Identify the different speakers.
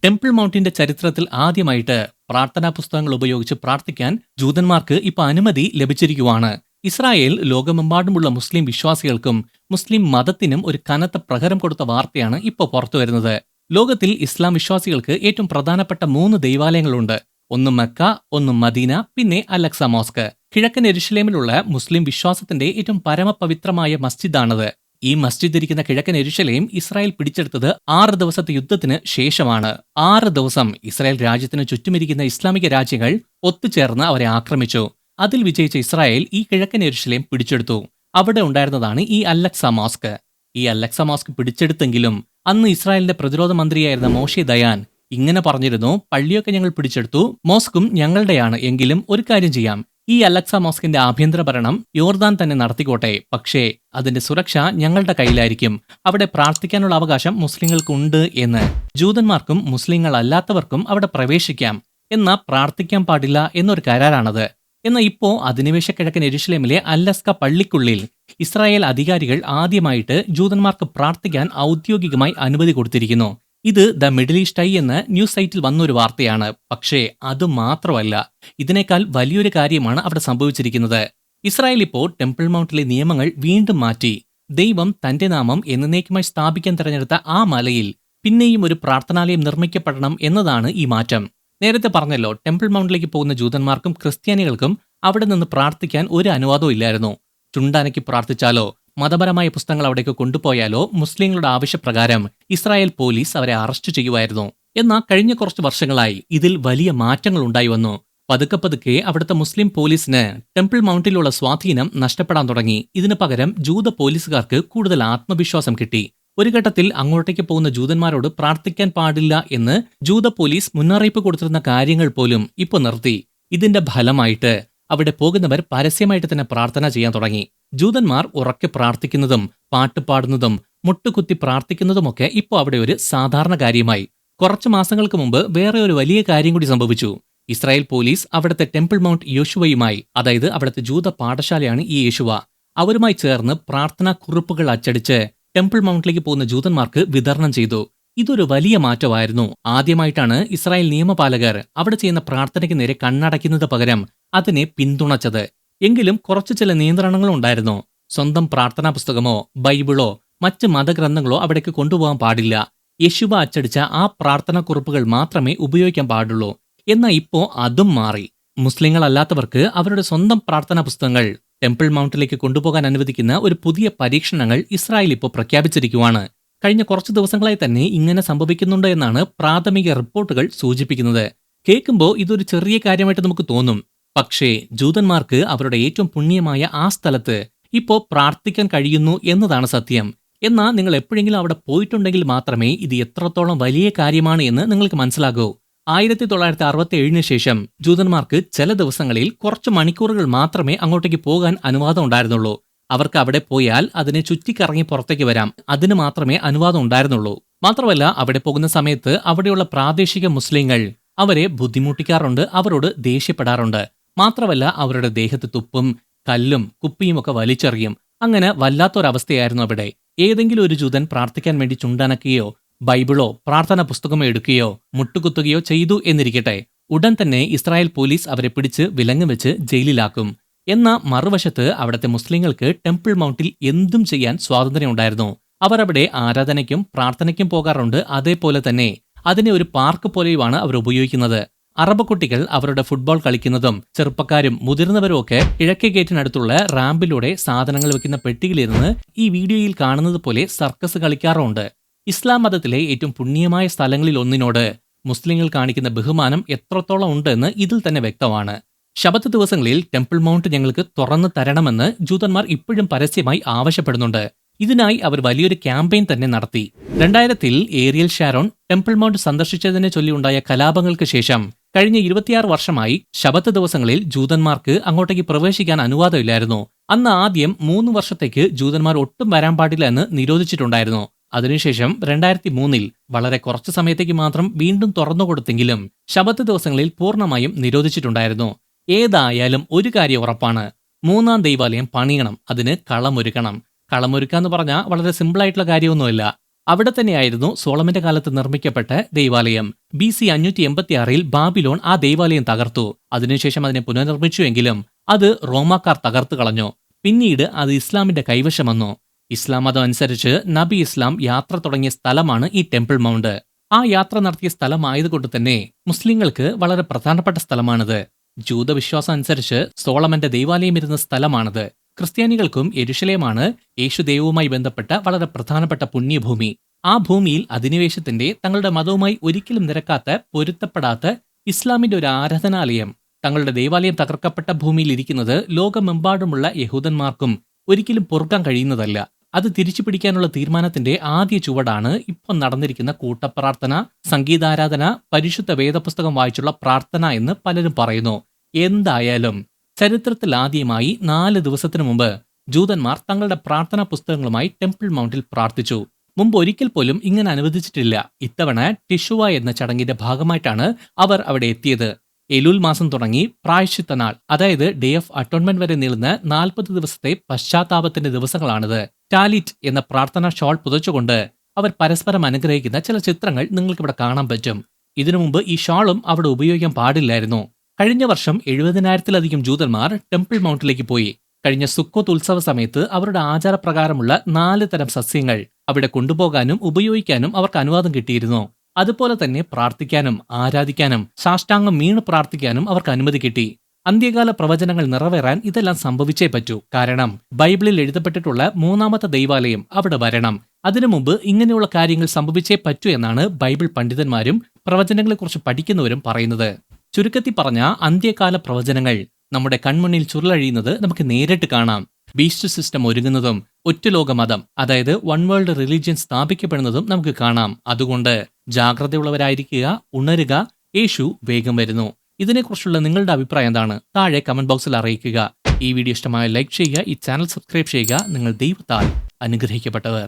Speaker 1: Temple മൗണ്ടിന്റെ ചരിത്രത്തിൽ ആദ്യമായിട്ട് പ്രാർത്ഥനാ പുസ്തകങ്ങൾ ഉപയോഗിച്ച് പ്രാർത്ഥിക്കാൻ ജൂതന്മാർക്ക് ഇപ്പൊ അനുമതി ലഭിച്ചിരിക്കുവാണ്. ഇസ്രായേൽ ലോകമെമ്പാടുമുള്ള മുസ്ലിം വിശ്വാസികൾക്കും മുസ്ലിം മതത്തിനും ഒരു കനത്ത പ്രഹരം കൊടുത്ത വാർത്തയാണ് ഇപ്പോൾ പുറത്തുവരുന്നത്. ലോകത്തിൽ ഇസ്ലാം വിശ്വാസികൾക്ക് ഏറ്റവും പ്രധാനപ്പെട്ട 3 ദൈവാലയങ്ങളുണ്ട്. ഒന്ന് മക്ക, ഒന്ന് മദീന, പിന്നെ അലക്സ മോസ്ക്. കിഴക്കൻ യെരുശലേമിലുള്ള മുസ്ലിം വിശ്വാസത്തിന്റെ ഏറ്റവും പരമപവിത്രമായ മസ്ജിദാണത്. ഈ മസ്ജിദ് ഇരിക്കുന്ന കിഴക്കൻ യെരുശലേം ഇസ്രായേൽ പിടിച്ചെടുത്തത് 6 ദിവസത്തെ യുദ്ധത്തിന് ശേഷമാണ്. 6 ദിവസം ഇസ്രായേൽ രാജ്യത്തിന് ചുറ്റുമിരിക്കുന്ന ഇസ്ലാമിക രാജ്യങ്ങൾ ഒത്തുചേർന്ന് അവരെ ആക്രമിച്ചു. അതിൽ വിജയിച്ച ഇസ്രായേൽ ഈ കിഴക്കൻ യെരുശലേം പിടിച്ചെടുത്തു. അവിടെ ഉണ്ടായിരുന്നതാണ് ഈ അലക്സ മോസ്ക്. ഈ അലക്സ മോസ്ക് പിടിച്ചെടുത്തെങ്കിലും അന്ന് ഇസ്രായേലിന്റെ പ്രതിരോധ മന്ത്രിയായിരുന്ന മോശെ ദയാൻ ഇങ്ങനെ പറഞ്ഞിരുന്നു: പള്ളിയൊക്കെ ഞങ്ങൾ പിടിച്ചെടുത്തു, മോസ്കും ഞങ്ങളുടെയാണ്. എങ്കിലും ഒരു കാര്യം ചെയ്യാം, ഈ അലക്സ മോസ്കിന്റെ ആഭ്യന്തര ഭരണം യോർദാൻ തന്നെ നടത്തിക്കോട്ടെ, പക്ഷേ അതിന്റെ സുരക്ഷ ഞങ്ങളുടെ കയ്യിലായിരിക്കും. അവിടെ പ്രാർത്ഥിക്കാനുള്ള അവകാശം മുസ്ലിങ്ങൾക്കുണ്ട് എന്ന്. ജൂതന്മാർക്കും മുസ്ലിങ്ങളല്ലാത്തവർക്കും അവിടെ പ്രവേശിക്കാം, എന്നാൽ പ്രാർത്ഥിക്കാൻ പാടില്ല എന്നൊരു കരാറാണത്. എന്നാൽ ഇപ്പോ അധിനിവേശ കിഴക്കൻ യെരുശലേമിലെ അല്ലസ്ക പള്ളിക്കുള്ളിൽ ഇസ്രായേൽ അധികാരികൾ ആദ്യമായിട്ട് ജൂതന്മാർക്ക് പ്രാർത്ഥിക്കാൻ ഔദ്യോഗികമായി അനുമതി കൊടുത്തിരിക്കുന്നു. ഇത് ദ മിഡിൽ ഈസ്റ്റ് ഐ എന്ന ന്യൂസ് സൈറ്റിൽ വന്നൊരു വാർത്തയാണ്. പക്ഷേ അത് മാത്രമല്ല, ഇതിനേക്കാൾ വലിയൊരു കാര്യമാണ് അവിടെ സംഭവിച്ചിരിക്കുന്നത്. ഇസ്രായേൽ ഇപ്പോൾ ടെമ്പിൾ മൗണ്ടിലെ നിയമങ്ങൾ വീണ്ടും മാറ്റി. ദൈവം തന്റെ നാമം എന്നേക്കുമായി സ്ഥാപിക്കാൻ തിരഞ്ഞെടുത്ത ആ മലയിൽ പിന്നെയും ഒരു പ്രാർത്ഥനാലയം നിർമ്മിക്കപ്പെടണം എന്നതാണ് ഈ മാറ്റം. നേരത്തെ പറഞ്ഞല്ലോ, ടെമ്പിൾ മൗണ്ടിലേക്ക് പോകുന്ന ജൂതന്മാർക്കും ക്രിസ്ത്യാനികൾക്കും അവിടെ നിന്ന് പ്രാർത്ഥിക്കാൻ ഒരു അനുവാദവും ഇല്ലായിരുന്നു. ചുണ്ടനക്കി പ്രാർത്ഥിച്ചാലോ മതപരമായ പുസ്തകങ്ങൾ അവിടേക്ക് കൊണ്ടുപോയാലോ മുസ്ലിങ്ങളുടെ ആവശ്യപ്രകാരം ഇസ്രായേൽ പോലീസ് അവരെ അറസ്റ്റ് ചെയ്യുമായിരുന്നു. എന്നാൽ കഴിഞ്ഞ കുറച്ച് വർഷങ്ങളായി ഇതിൽ വലിയ മാറ്റങ്ങൾ ഉണ്ടായി വന്നു. പതുക്കെ പതുക്കെ അവിടുത്തെ മുസ്ലിം പോലീസിന് ടെമ്പിൾ മൗണ്ടിലുള്ള സ്വാധീനം നഷ്ടപ്പെടാൻ തുടങ്ങി. ഇതിനു പകരം ജൂത പോലീസുകാർക്ക് കൂടുതൽ ആത്മവിശ്വാസം കിട്ടി. ഒരു ഘട്ടത്തിൽ അങ്ങോട്ടേക്ക് പോകുന്ന ജൂതന്മാരോട് പ്രാർത്ഥിക്കാൻ പാടില്ല എന്ന് ജൂത പോലീസ് മുന്നറിയിപ്പ് കൊടുത്തിരുന്ന കാര്യങ്ങൾ പോലും ഇപ്പോൾ നിർത്തി. ഇതിന്റെ ഫലമായിട്ട് അവിടെ പോകുന്നവർ പരസ്യമായിട്ട് തന്നെ പ്രാർത്ഥന ചെയ്യാൻ തുടങ്ങി. ജൂതന്മാർ ഉറക്കെ പ്രാർത്ഥിക്കുന്നതും പാട്ട് പാടുന്നതും മുട്ടുകുത്തി പ്രാർത്ഥിക്കുന്നതുമൊക്കെ ഇപ്പോൾ അവിടെ ഒരു സാധാരണ കാര്യമായി. കുറച്ചു മാസങ്ങൾക്ക് മുമ്പ് വേറെ ഒരു വലിയ കാര്യം കൂടി സംഭവിച്ചു. ഇസ്രായേൽ പോലീസ് അവിടുത്തെ ടെമ്പിൾ മൗണ്ട് യോശുവയുമായി, അതായത് അവിടുത്തെ ജൂത പാഠശാലയാണ് ഈ യോശുവ, അവരുമായി ചേർന്ന് പ്രാർത്ഥനാ കുറിപ്പുകൾ അച്ചടിച്ച് ടെമ്പിൾ മൗണ്ടിലേക്ക് പോകുന്ന ജൂതന്മാർക്ക് വിതരണം ചെയ്തു. ഇതൊരു വലിയ മാറ്റമായിരുന്നു. ആദ്യമായിട്ടാണ് ഇസ്രായേൽ നിയമപാലകർ അവിടെ ചെയ്യുന്ന പ്രാർത്ഥനയ്ക്ക് നേരെ കണ്ണടയ്ക്കുന്നത് പകരം അതിനെ പിന്തുണച്ചത്. എങ്കിലും കുറച്ചു ചില നിയന്ത്രണങ്ങളും ഉണ്ടായിരുന്നു. സ്വന്തം പ്രാർത്ഥനാ പുസ്തകമോ ബൈബിളോ മറ്റ് മതഗ്രന്ഥങ്ങളോ അവിടേക്ക് കൊണ്ടുപോകാൻ പാടില്ല. യെശുവ അച്ചടിച്ച ആ പ്രാർത്ഥനാ കുറിപ്പുകൾ മാത്രമേ ഉപയോഗിക്കാൻ പാടുള്ളൂ. എന്നാൽ ഇപ്പോ അതും മാറി. മുസ്ലിങ്ങളല്ലാത്തവർക്ക് അവരുടെ സ്വന്തം പ്രാർത്ഥനാ പുസ്തകങ്ങൾ ടെമ്പിൾ മൗണ്ടിലേക്ക് കൊണ്ടുപോകാൻ അനുവദിക്കുന്ന ഒരു പുതിയ പരീക്ഷണങ്ങൾ ഇസ്രായേൽ ഇപ്പോൾ പ്രഖ്യാപിച്ചിരിക്കുവാണ്. കഴിഞ്ഞ കുറച്ചു ദിവസങ്ങളായി തന്നെ ഇങ്ങനെ സംഭവിക്കുന്നുണ്ട് എന്നാണ് പ്രാഥമിക റിപ്പോർട്ടുകൾ സൂചിപ്പിക്കുന്നത്. കേൾക്കുമ്പോൾ ഇതൊരു ചെറിയ കാര്യമായിട്ട് നമുക്ക് തോന്നും. പക്ഷേ ജൂതന്മാർക്ക് അവരുടെ ഏറ്റവും പുണ്യമായ ആ സ്ഥലത്ത് ഇപ്പോൾ പ്രാർത്ഥിക്കാൻ കഴിയുന്നു എന്നതാണ് സത്യം. എന്നാൽ നിങ്ങൾ എപ്പോഴെങ്കിലും അവിടെ പോയിട്ടുണ്ടെങ്കിൽ മാത്രമേ ഇത് എത്രത്തോളം വലിയ കാര്യമാണ് എന്ന് നിങ്ങൾക്ക് മനസ്സിലാകൂ. 1967 ശേഷം ജൂതന്മാർക്ക് ചില ദിവസങ്ങളിൽ കുറച്ച് മണിക്കൂറുകൾ മാത്രമേ അങ്ങോട്ടേക്ക് പോകാൻ അനുവാദം ഉണ്ടായിരുന്നുള്ളൂ. അവർക്ക് അവിടെ പോയാൽ അതിനെ ചുറ്റിക്കറങ്ങി പുറത്തേക്ക് വരാം, അതിന് മാത്രമേ അനുവാദം ഉണ്ടായിരുന്നുള്ളൂ. മാത്രമല്ല, അവിടെ പോകുന്ന സമയത്ത് അവിടെയുള്ള പ്രാദേശിക മുസ്ലിങ്ങൾ അവരെ ബുദ്ധിമുട്ടിക്കാറുണ്ട്, അവരോട് ദേഷ്യപ്പെടാറുണ്ട്. മാത്രമല്ല, അവരുടെ ദേഹത്ത് തുപ്പും കല്ലും കുപ്പിയും ഒക്കെ വലിച്ചെറിയും. അങ്ങനെ വല്ലാത്തൊരവസ്ഥയായിരുന്നു അവിടെ. ഏതെങ്കിലും ഒരു ജൂതൻ പ്രാർത്ഥിക്കാൻ വേണ്ടി ചുണ്ടനക്കുകയോ ബൈബിളോ പ്രാർത്ഥനാ പുസ്തകമോ എടുക്കുകയോ മുട്ടുകുത്തുകയോ ചെയ്തു എന്നിരിക്കട്ടെ, ഉടൻ തന്നെ ഇസ്രായേൽ പോലീസ് അവരെ പിടിച്ച് വിലങ്ങ് വെച്ച് ജയിലിലാക്കും. എന്നാൽ മറുവശത്ത് അവിടുത്തെ മുസ്ലിങ്ങൾക്ക് ടെമ്പിൾ മൗണ്ടിൽ എന്തും ചെയ്യാൻ സ്വാതന്ത്ര്യം ഉണ്ടായിരുന്നു. അവർ അവിടെ ആരാധനയ്ക്കും പ്രാർത്ഥനയ്ക്കും പോകാറുണ്ട്. അതേപോലെ തന്നെ അതിനെ ഒരു പാർക്ക് പോലെയുമാണ് അവർ ഉപയോഗിക്കുന്നത്. അറബ് കുട്ടികൾ അവരുടെ ഫുട്ബോൾ കളിക്കുന്നതും ചെറുപ്പക്കാരും മുതിർന്നവരും ഒക്കെ കിഴക്കേ ഗേറ്റിനടുത്തുള്ള റാമ്പിലൂടെ സാധനങ്ങൾ വെക്കുന്ന പെട്ടിയിലിരുന്ന് ഈ വീഡിയോയിൽ കാണുന്നത് പോലെ സർക്കസ് കളിക്കാറുണ്ട്. ഇസ്ലാം മതത്തിലെ ഏറ്റവും പുണ്യമായ സ്ഥലങ്ങളിൽ ഒന്നിനോട് മുസ്ലിങ്ങൾ കാണിക്കുന്ന ബഹുമാനം എത്രത്തോളം ഉണ്ടെന്ന് ഇതിൽ തന്നെ വ്യക്തമാണ്. ശബത്ത് ദിവസങ്ങളിൽ ടെമ്പിൾ മൗണ്ട് ഞങ്ങൾക്ക് തുറന്നു തരണമെന്ന് ജൂതന്മാർ ഇപ്പോഴും പരസ്യമായി ആവശ്യപ്പെടുന്നുണ്ട്. ഇതിനായി അവർ വലിയൊരു ക്യാമ്പയിൻ തന്നെ നടത്തി. 2000-ൽ ഏരിയൽ ഷാരോൺ ടെമ്പിൾ മൗണ്ട് സന്ദർശിച്ചതിനെ ചൊല്ലിയുണ്ടായ കലാപങ്ങൾക്ക് ശേഷം കഴിഞ്ഞ 26 വർഷമായി ശബത്ത് ദിവസങ്ങളിൽ ജൂതന്മാർക്ക് അങ്ങോട്ടേക്ക് പ്രവേശിക്കാൻ അനുവാദമില്ലായിരുന്നു. അന്ന് ആദ്യം 3 വർഷത്തേക്ക് ജൂതന്മാർ ഒട്ടും വരാൻ പാടില്ല എന്ന് നിരോധിച്ചിട്ടുണ്ടായിരുന്നു. അതിനുശേഷം 2003-ൽ വളരെ കുറച്ചു സമയത്തേക്ക് മാത്രം വീണ്ടും തുറന്നുകൊടുത്തെങ്കിലും ശബത്ത് ദിവസങ്ങളിൽ പൂർണ്ണമായും നിരോധിച്ചിട്ടുണ്ടായിരുന്നു. ഏതായാലും ഒരു കാര്യം ഉറപ്പാണ്, 3ാം ദൈവാലയം പണിയണം, അതിന് കളമൊരുക്കണം. കളമൊരുക്കാന്ന് പറഞ്ഞാൽ വളരെ സിമ്പിളായിട്ടുള്ള കാര്യമൊന്നുമില്ല. അവിടെ തന്നെയായിരുന്നു സോളമന്റെ കാലത്ത് നിർമ്മിക്കപ്പെട്ട ദൈവാലയം. BC 586 ബാബിലോൺ ആ ദേവാലയം തകർത്തു. അതിനുശേഷം അതിനെ പുനർനിർമ്മിച്ചുവെങ്കിലും അത് റോമാക്കാർ തകർത്തു കളഞ്ഞു. പിന്നീട് അത് ഇസ്ലാമിന്റെ കൈവശം വന്നു. ഇസ്ലാം മതം അനുസരിച്ച് നബി ഇസ്ലാം യാത്ര തുടങ്ങിയ സ്ഥലമാണ് ഈ ടെമ്പിൾ മൗണ്ട്. ആ യാത്ര നടത്തിയ സ്ഥലമായതുകൊണ്ട് തന്നെ മുസ്ലിങ്ങൾക്ക് വളരെ പ്രധാനപ്പെട്ട സ്ഥലമാണിത്. ജൂതവിശ്വാസം അനുസരിച്ച് സോളമന്റെ ദേവാലയം ഇരുന്ന സ്ഥലമാണിത്. ക്രിസ്ത്യാനികൾക്കും യെരുശലേമാണ് യേശുദൈവവുമായി ബന്ധപ്പെട്ട വളരെ പ്രധാനപ്പെട്ട പുണ്യഭൂമി. ആ ഭൂമിയിൽ അധിനിവേശത്തിന്റെ തങ്ങളുടെ മതവുമായി ഒരിക്കലും നിരക്കാത്ത, പൊരുത്തപ്പെടാത്ത ഇസ്ലാമിന്റെ ഒരു ആരാധനാലയം, തങ്ങളുടെ ദേവാലയം തകർക്കപ്പെട്ട ഭൂമിയിൽ ഇരിക്കുന്നത് ലോകമെമ്പാടുമുള്ള യഹൂദന്മാർക്കും ഒരിക്കലും പൊറുക്കാൻ കഴിയുന്നതല്ല. അത് തിരിച്ചു പിടിക്കാനുള്ള തീരുമാനത്തിന്റെ ആദ്യ ചുവടാണ് ഇപ്പോൾ നടന്നിരിക്കുന്ന കൂട്ടപ്രാർത്ഥന, സംഗീതാരാധന, പരിശുദ്ധ വേദപുസ്തകം വായിച്ചുള്ള പ്രാർത്ഥന എന്ന് പലരും പറയുന്നു. എന്തായാലും ചരിത്രത്തിൽ ആദ്യമായി 4 ദിവസത്തിനു മുമ്പ് ജൂതന്മാർ തങ്ങളുടെ പ്രാർത്ഥനാ പുസ്തകങ്ങളുമായി ടെമ്പിൾ മൗണ്ടിൽ പ്രാർത്ഥിച്ചു. മുമ്പ് ഒരിക്കൽ പോലും ഇങ്ങനെ അനുവദിച്ചിട്ടില്ല. ഇത്തവണ ടിഷുവ എന്ന ചടങ്ങിന്റെ ഭാഗമായിട്ടാണ് അവർ അവിടെ എത്തിയത്. എലൂൽ മാസം തുടങ്ങി പ്രായശ്ചിത്തനാൾ, അതായത് ഡേ ഓഫ് അറ്റോൺമെന്റ് വരെ നീളുന്ന 40 ദിവസത്തെ പശ്ചാത്താപത്തിന്റെ ദിവസങ്ങളാണിത്. ടാലിറ്റ് എന്ന പ്രാർത്ഥനാ ഷോൾ പുതച്ചുകൊണ്ട് അവർ പരസ്പരം അനുഗ്രഹിക്കുന്ന ചില ചിത്രങ്ങൾ നിങ്ങൾക്കിവിടെ കാണാൻ പറ്റും. ഇതിനു മുമ്പ് ഈ ഷാളും അവിടെ ഉപയോഗിക്കാൻ പാടില്ലായിരുന്നു. കഴിഞ്ഞ വർഷം 70,000-ലധികം ജൂതന്മാർ ടെമ്പിൾ മൗണ്ടിലേക്ക് പോയി. കഴിഞ്ഞ സുക്കോത്ത് ഉത്സവ സമയത്ത് അവരുടെ ആചാരപ്രകാരമുള്ള 4 തരം സസ്യങ്ങൾ അവിടെ കൊണ്ടുപോകാനും ഉപയോഗിക്കാനും അവർക്ക് അനുവാദം കിട്ടിയിരുന്നു. അതുപോലെ തന്നെ പ്രാർത്ഥിക്കാനും ആരാധിക്കാനും സാഷ്ടാംഗം വീണ് പ്രാർത്ഥിക്കാനും അവർക്ക് അനുമതി കിട്ടി. അന്ത്യകാല പ്രവചനങ്ങൾ നിറവേറാൻ ഇതെല്ലാം സംഭവിച്ചേ പറ്റൂ. കാരണം ബൈബിളിൽ എഴുതപ്പെട്ടിട്ടുള്ള 3ാമത്തെ ദൈവാലയം അവിടെ വരണം. അതിനു മുമ്പ് ഇങ്ങനെയുള്ള കാര്യങ്ങൾ സംഭവിച്ചേ പറ്റൂ എന്നാണ് ബൈബിൾ പണ്ഡിതന്മാരും പ്രവചനങ്ങളെക്കുറിച്ച് പഠിക്കുന്നവരും പറയുന്നത്. ചുരുക്കത്തിൽ പറഞ്ഞ അന്ത്യകാല പ്രവചനങ്ങൾ നമ്മുടെ കൺമുന്നിൽ ചുരുളഴിയുന്നത് നമുക്ക് നേരിട്ട് കാണാം. ബീസ്റ്റ് സിസ്റ്റം ഒരുങ്ങുന്നതും ഒറ്റലോക മതം, അതായത് വൺ വേൾഡ് റിലീജിയൻ സ്ഥാപിക്കപ്പെടുന്നതും നമുക്ക് കാണാം. അതുകൊണ്ട് ജാഗ്രതയുള്ളവരായിരിക്കുക, ഉണരുക, യേശു വേഗം വരുന്നു. ഇതിനെക്കുറിച്ചുള്ള നിങ്ങളുടെ അഭിപ്രായം എന്താണ്? താഴെ കമന്റ് ബോക്സിൽ അറിയിക്കുക. ഈ വീഡിയോ ഇഷ്ടമായ ലൈക്ക് ചെയ്യുക, ഈ ചാനൽ സബ്സ്ക്രൈബ് ചെയ്യുക. നിങ്ങൾ ദൈവത്താൽ അനുഗ്രഹിക്കപ്പെട്ടവർ.